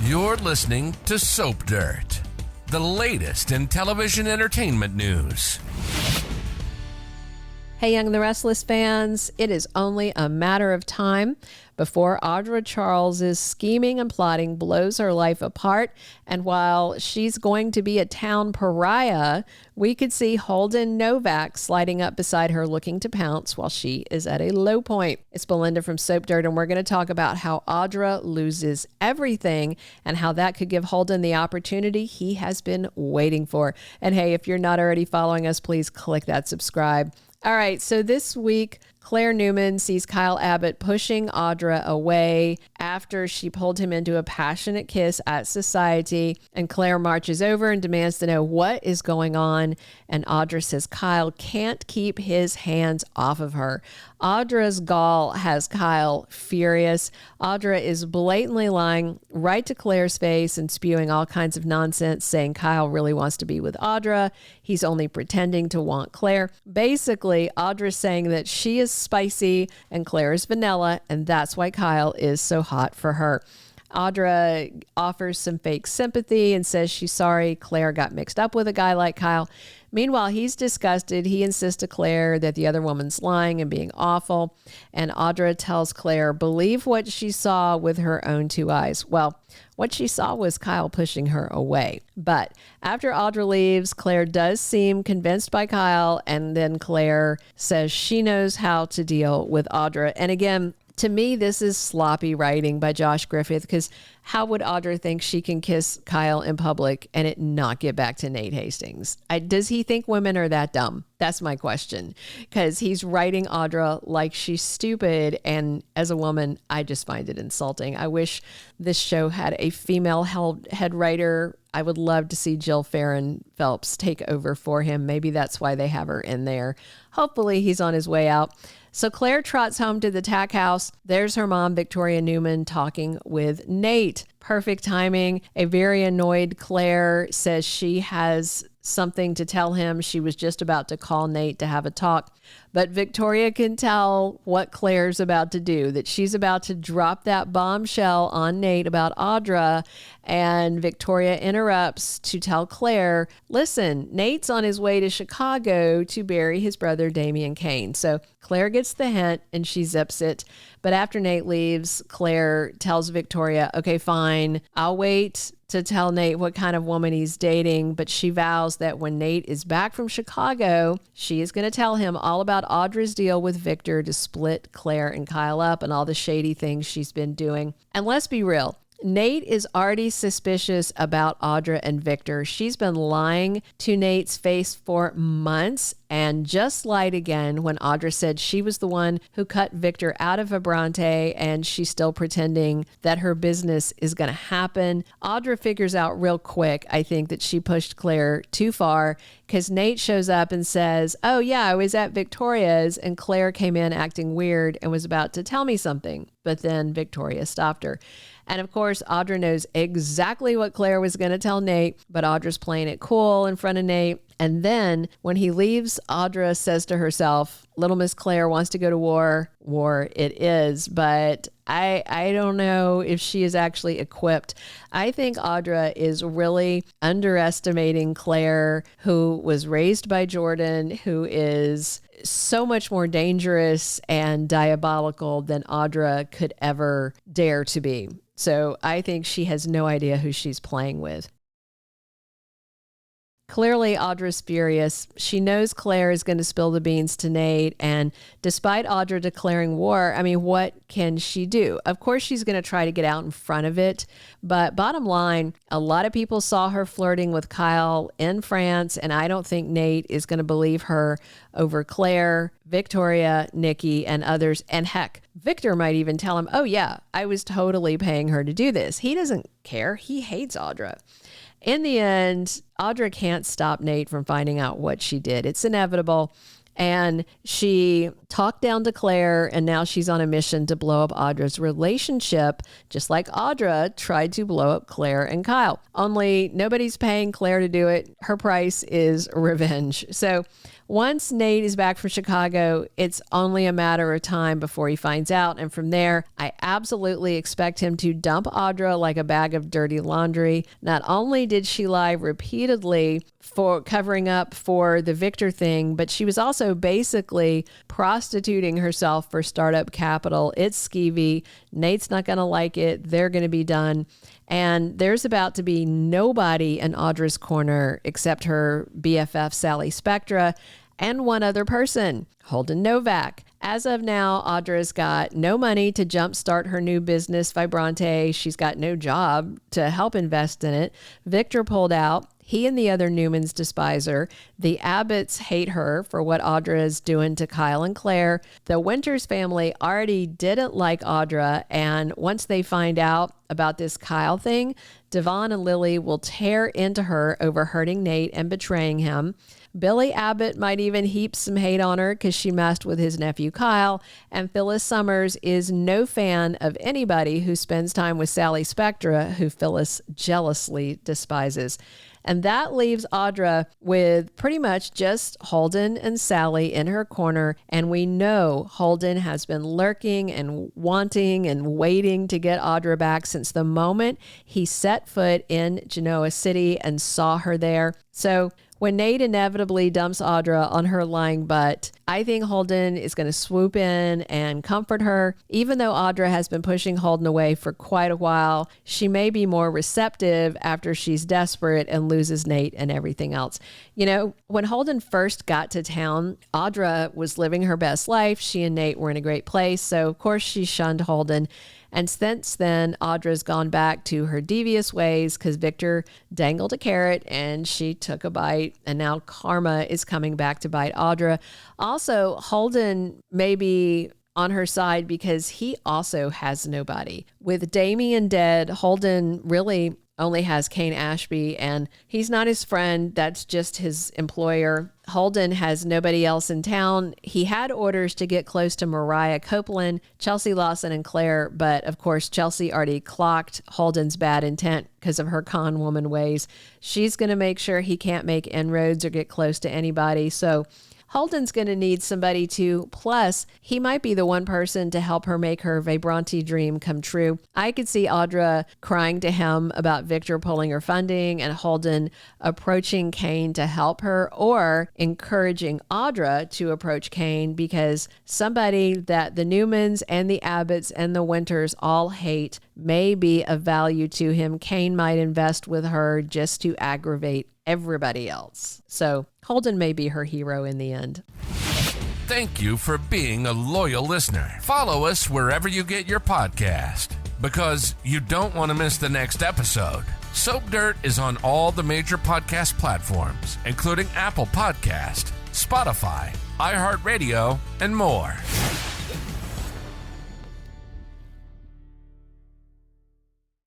You're listening to Soap Dirt, the latest in television entertainment news. Hey, Young and the Restless fans, it is only a matter of time before Audra Charles' scheming and plotting blows her life apart. And while she's going to be a town pariah, we could see Holden Novak sliding up beside her looking to pounce while she is at a low point. It's Belinda from Soap Dirt, and we're going to talk about how Audra loses everything and how that could give Holden the opportunity he has been waiting for. And hey, if you're not already following us, please click that subscribe. All right, so this week, Claire Newman sees Kyle Abbott pushing Audra away after she pulled him into a passionate kiss at Society, and Claire marches over and demands to know what is going on, and Audra says Kyle can't keep his hands off of her. Audra's gall has Kyle furious. Audra is blatantly lying right to Claire's face and spewing all kinds of nonsense, saying Kyle really wants to be with Audra. He's only pretending to want Claire. Basically, Audra's saying that she is spicy and Claire is vanilla, and that's why Kyle is so hot for her. Audra offers some fake sympathy and says she's sorry Claire got mixed up with a guy like Kyle. Meanwhile, he's disgusted. He insists to Claire that the other woman's lying and being awful. And Audra tells Claire, believe what she saw with her own two eyes. Well, what she saw was Kyle pushing her away. But after Audra leaves, Claire does seem convinced by Kyle. And then Claire says she knows how to deal with Audra. And again, to me, this is sloppy writing by Josh Griffith, because how would Audra think she can kiss Kyle in public and it not get back to Nate Hastings? Does he think women are that dumb? That's my question, because he's writing Audra like she's stupid. And as a woman, I just find it insulting. I wish this show had a female head writer. I would love to see Jill Farron Phelps take over for him. Maybe that's why they have her in there. Hopefully he's on his way out. So Claire trots home to the tack house. There's her mom, Victoria Newman, talking with Nate. Perfect timing. A very annoyed Claire says she has something to tell him. She was just about to call Nate to have a talk. But Victoria can tell what Claire's about to do, that she's about to drop that bombshell on Nate about Audra. And Victoria interrupts to tell Claire, listen, Nate's on his way to Chicago to bury his brother, Damian Kane. So Claire gets the hint and she zips it. But after Nate leaves, Claire tells Victoria, okay, fine, I'll wait to tell Nate what kind of woman he's dating. But she vows that when Nate is back from Chicago, she is going to tell him all about Audra's deal with Victor to split Claire and Kyle up and all the shady things she's been doing. And let's be real, Nate is already suspicious about Audra and Victor. She's been lying to Nate's face for months and just lied again when Audra said she was the one who cut Victor out of Abrante, and she's still pretending that her business is going to happen. Audra figures out real quick, I think, that she pushed Claire too far, because Nate shows up and says, oh yeah, I was at Victoria's and Claire came in acting weird and was about to tell me something. But then Victoria stopped her. And of course, Audra knows exactly what Claire was going to tell Nate, but Audra's playing it cool in front of Nate. And then when he leaves, Audra says to herself, little Miss Claire wants to go to war. War it is, but I don't know if she is actually equipped. I think Audra is really underestimating Claire, who was raised by Jordan, who is so much more dangerous and diabolical than Audra could ever dare to be. So I think she has no idea who she's playing with. Clearly, Audra's furious. She knows Claire is going to spill the beans to Nate. And despite Audra declaring war, I mean, what can she do? Of course, she's going to try to get out in front of it. But bottom line, a lot of people saw her flirting with Kyle in France. And I don't think Nate is going to believe her over Claire, Victoria, Nikki, and others. And heck, Victor might even tell him, oh yeah, I was totally paying her to do this. He doesn't care. He hates Audra. In the end, Audra can't stop Nate from finding out what she did. It's inevitable. And she talked down to Claire, and now she's on a mission to blow up Audra's relationship, just like Audra tried to blow up Claire and Kyle. Only nobody's paying Claire to do it. Her price is revenge. So once Nate is back from Chicago, it's only a matter of time before he finds out. And from there, I absolutely expect him to dump Audra like a bag of dirty laundry. Not only did she lie repeatedly for covering up for the Victor thing, but she was also basically prostituting herself for startup capital. It's skeevy. Nate's not going to like it. They're going to be done. And there's about to be nobody in Audra's corner except her BFF, Sally Spectra, and one other person, Holden Novak. As of now, Audra's got no money to jumpstart her new business, Vibrante. She's got no job to help invest in it. Victor pulled out. He and the other Newmans despise her. The Abbotts hate her for what Audra is doing to Kyle and Claire. The Winters family already didn't like Audra, and once they find out about this Kyle thing, Devon and Lily will tear into her over hurting Nate and betraying him. Billy Abbott might even heap some hate on her because she messed with his nephew Kyle, and Phyllis Summers is no fan of anybody who spends time with Sally Spectra, who Phyllis jealously despises. And that leaves Audra with pretty much just Holden and Sally in her corner. And we know Holden has been lurking and wanting and waiting to get Audra back since the moment he set foot in Genoa City and saw her there. So when Nate inevitably dumps Audra on her lying butt, I think Holden is going to swoop in and comfort her. Even though Audra has been pushing Holden away for quite a while, she may be more receptive after she's desperate and loses Nate and everything else. You know, when Holden first got to town, Audra was living her best life. She and Nate were in a great place. So, of course, she shunned Holden. And since then, Audra's gone back to her devious ways because Victor dangled a carrot and she took a bite. And now karma is coming back to bite Audra. Also, Holden may be on her side because he also has nobody. With Damien dead, Holden really only has Kane Ashby, and he's not his friend. That's just his employer. Holden has nobody else in town. He had orders to get close to Mariah Copeland, Chelsea Lawson, and Claire, but of course, Chelsea already clocked Holden's bad intent because of her con woman ways. She's going to make sure he can't make inroads or get close to anybody. So Holden's going to need somebody to, plus he might be the one person to help her make her Vibrante dream come true. I could see Audra crying to him about Victor pulling her funding and Holden approaching Kane to help her, or encouraging Audra to approach Kane because somebody that the Newmans and the Abbotts and the Winters all hate may be of value to him. Kane might invest with her just to aggravate everybody else. So Holden may be her hero in the end. Thank you for being a loyal listener. Follow us wherever you get your podcast, because you don't want to miss the next episode. Soap Dirt is on all the major podcast platforms, including Apple Podcast, Spotify, iHeartRadio, and more.